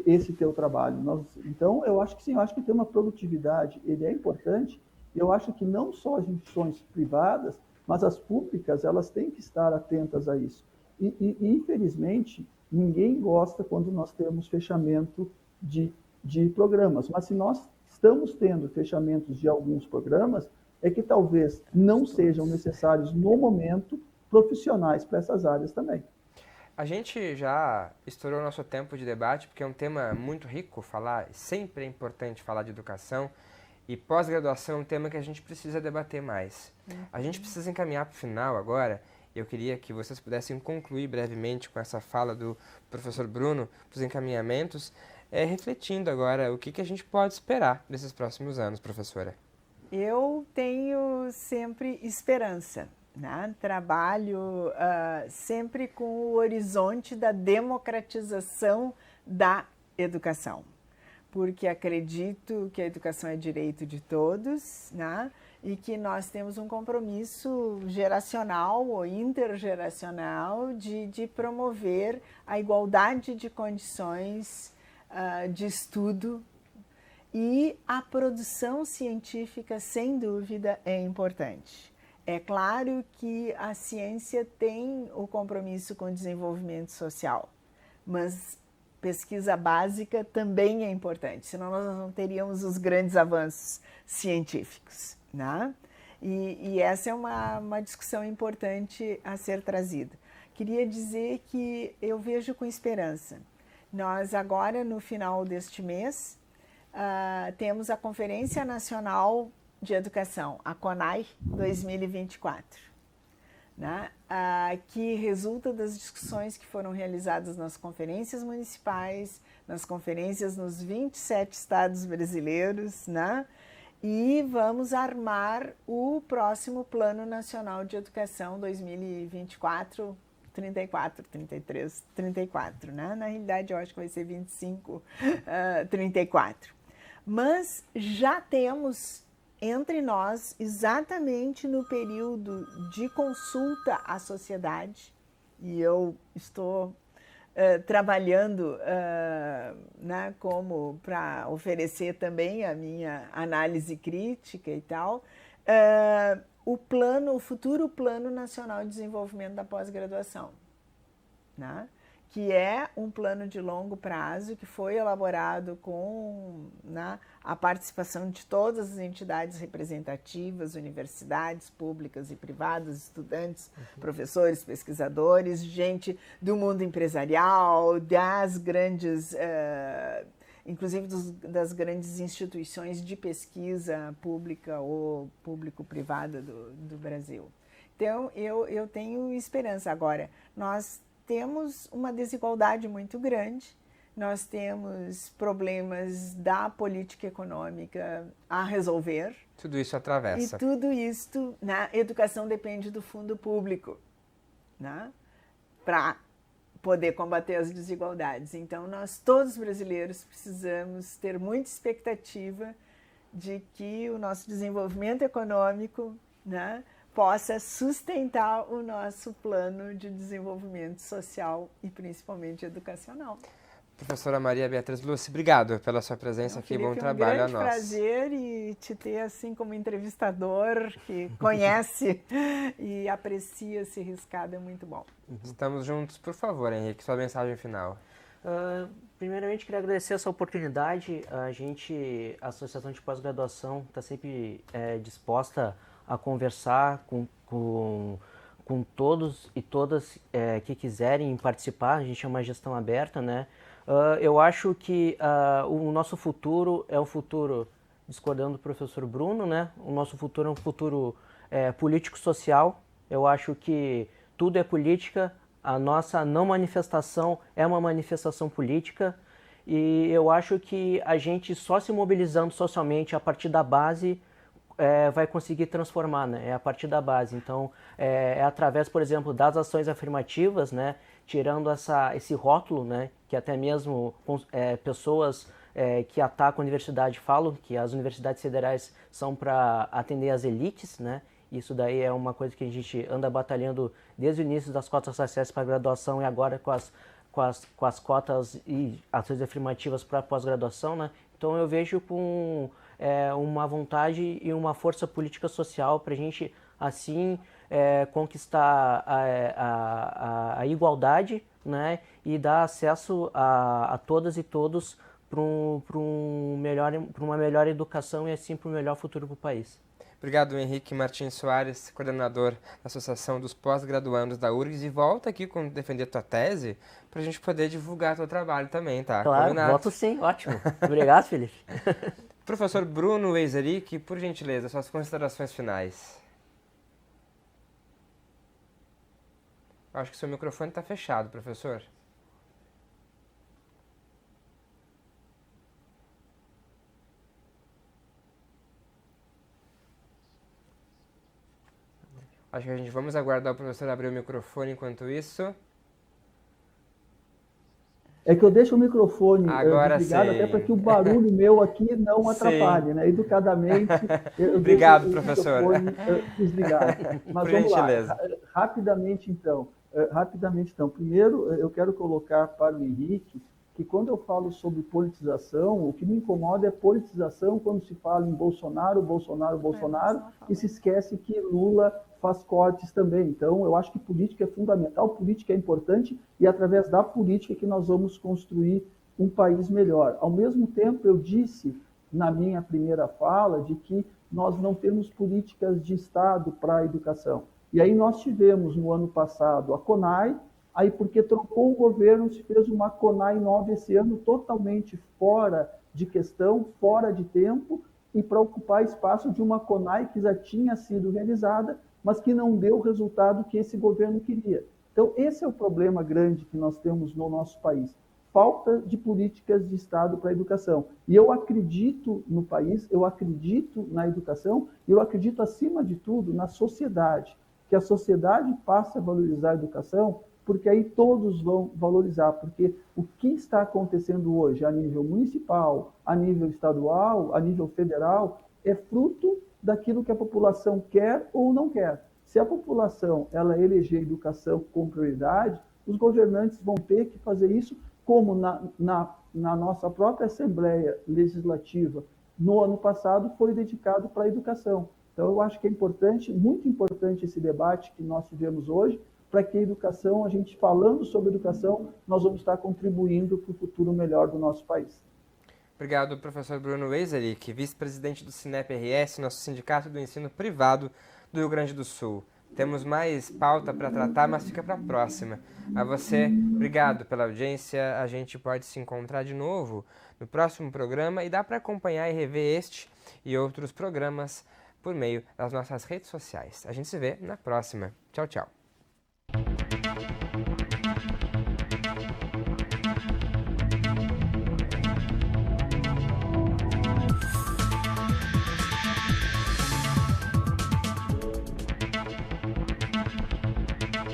esse teu trabalho? Então, eu acho que sim, eu acho que ter uma produtividade, ele é importante. Eu acho que não só as instituições privadas, mas as públicas, elas têm que estar atentas a isso. E infelizmente, ninguém gosta quando nós temos fechamento de programas, mas se nós estamos tendo fechamentos de alguns programas, é que talvez não sejam necessários, no momento, profissionais para essas áreas também. A gente já estourou nosso tempo de debate, porque é um tema muito rico falar, sempre é importante falar de educação, e pós-graduação é um tema que a gente precisa debater mais. A gente precisa encaminhar para o final agora. Eu queria que vocês pudessem concluir brevemente com essa fala do professor Bruno, para os encaminhamentos, refletindo agora o que a gente pode esperar desses próximos anos, professora. Eu tenho sempre esperança, né? Trabalho sempre com o horizonte da democratização da educação, porque acredito que a educação é direito de todos, né? E que nós temos um compromisso geracional ou intergeracional de promover a igualdade de condições de estudo, e a produção científica, sem dúvida, é importante. É claro que a ciência tem o compromisso com o desenvolvimento social, mas pesquisa básica também é importante, senão nós não teríamos os grandes avanços científicos, né? E essa é uma discussão importante a ser trazida. Queria dizer que eu vejo com esperança. Nós agora, no final deste mês, temos a Conferência Nacional de Educação, a CONAI 2024, né? Que resulta das discussões que foram realizadas nas conferências municipais, nas conferências nos 27 estados brasileiros, né? E vamos armar o próximo Plano Nacional de Educação 2024, 34, 33, 34, né? Na realidade, eu acho que vai ser 25, 34. Mas já temos entre nós, exatamente no período de consulta à sociedade, e eu estou trabalhando né, como para oferecer também a minha análise crítica e tal, o futuro Plano Nacional de Desenvolvimento da Pós-Graduação, né? Que é um plano de longo prazo que foi elaborado com a participação de todas as entidades representativas, universidades públicas e privadas, estudantes, professores, pesquisadores, gente do mundo empresarial, das grandes, inclusive das grandes instituições de pesquisa pública ou público-privada do Brasil. Então, eu tenho esperança. Agora, nós temos uma desigualdade muito grande, nós temos problemas da política econômica a resolver. Tudo isso atravessa. E tudo isso, na educação depende do fundo público, né, para poder combater as desigualdades. Então, nós todos brasileiros precisamos ter muita expectativa de que o nosso desenvolvimento econômico, né, possa sustentar o nosso plano de desenvolvimento social e principalmente educacional. Professora Maria Beatriz Lúcia, obrigado pela sua presença aqui, Felipe, bom trabalho a um grande nós. prazer e te ter assim como entrevistador que conhece e aprecia esse riscado, é muito bom. Estamos juntos, por favor, Henrique, sua mensagem final. Primeiramente, queria agradecer essa oportunidade. A Associação de Pós-Graduação está sempre disposta a conversar com todos e todas que quiserem participar. A gente é uma gestão aberta, né? Eu acho que o nosso futuro é um futuro, discordando do professor Bruno, né? O nosso futuro é um futuro político-social. Eu acho que tudo é política. A nossa não manifestação é uma manifestação política e eu acho que a gente só se mobilizando socialmente a partir da base vai conseguir transformar, né? É a partir da base. Então, através, por exemplo, das ações afirmativas, né? Tirando esse rótulo, né? Que até mesmo pessoas que atacam a universidade falam que as universidades federais são para atender as elites, né? Isso daí é uma coisa que a gente anda batalhando desde o início das cotas raciais para graduação e agora com as cotas e ações afirmativas para pós-graduação, né? Então eu vejo com uma vontade e uma força política social para a gente, assim, conquistar a igualdade, né? E dar acesso a todas e todos para uma melhor educação e assim para um melhor futuro para o país. Obrigado, Henrique Martins Soares, coordenador da Associação dos Pós-Graduandos da URGS, e volta aqui com defender tua tese para a gente poder divulgar teu trabalho também, tá? Claro, Combinado? volto sim, ótimo. Obrigado, Felipe. Professor Bruno Weiserick, por gentileza, suas considerações finais. Acho que seu microfone está fechado, professor. Acho que a gente vamos aguardar o professor abrir o microfone enquanto isso. É que eu deixo o microfone Agora desligado sim. até para que o barulho meu aqui não Sim. atrapalhe, né? Educadamente, eu Obrigado, deixo professor. o microfone desligado. Mas Por vamos gentileza. lá, rapidamente então. Primeiro, eu quero colocar para o Henrique que quando eu falo sobre politização, o que me incomoda é politização quando se fala em Bolsonaro, e se esquece que Lula faz cortes também. Então, eu acho que política é fundamental, política é importante e através da política que nós vamos construir um país melhor. Ao mesmo tempo, eu disse na minha primeira fala de que nós não temos políticas de Estado para a educação. E aí nós tivemos no ano passado a CONAI, aí porque trocou o governo, se fez uma CONAI nova esse ano, totalmente fora de questão, fora de tempo, e para ocupar espaço de uma CONAI que já tinha sido realizada, mas que não deu o resultado que esse governo queria. Então, esse é o problema grande que nós temos no nosso país. Falta de políticas de Estado para a educação. E eu acredito no país, eu acredito na educação, e eu acredito, acima de tudo, na sociedade. Que a sociedade passe a valorizar a educação, porque aí todos vão valorizar, porque o que está acontecendo hoje a nível municipal, a nível estadual, a nível federal, é fruto daquilo que a população quer ou não quer. Se a população ela eleger educação com prioridade, os governantes vão ter que fazer isso, como na nossa própria Assembleia Legislativa, no ano passado, foi dedicado para a educação. Então, eu acho que é importante, muito importante esse debate que nós tivemos hoje, para que a educação, a gente falando sobre educação, nós vamos estar contribuindo para o futuro melhor do nosso país. Obrigado, professor Bruno Weiserick, vice-presidente do SINEP-RS, nosso sindicato do ensino privado do Rio Grande do Sul. Temos mais pauta para tratar, mas fica para a próxima. A você, obrigado pela audiência. A gente pode se encontrar de novo no próximo programa e dá para acompanhar e rever este e outros programas por meio das nossas redes sociais. A gente se vê na próxima. Tchau, tchau.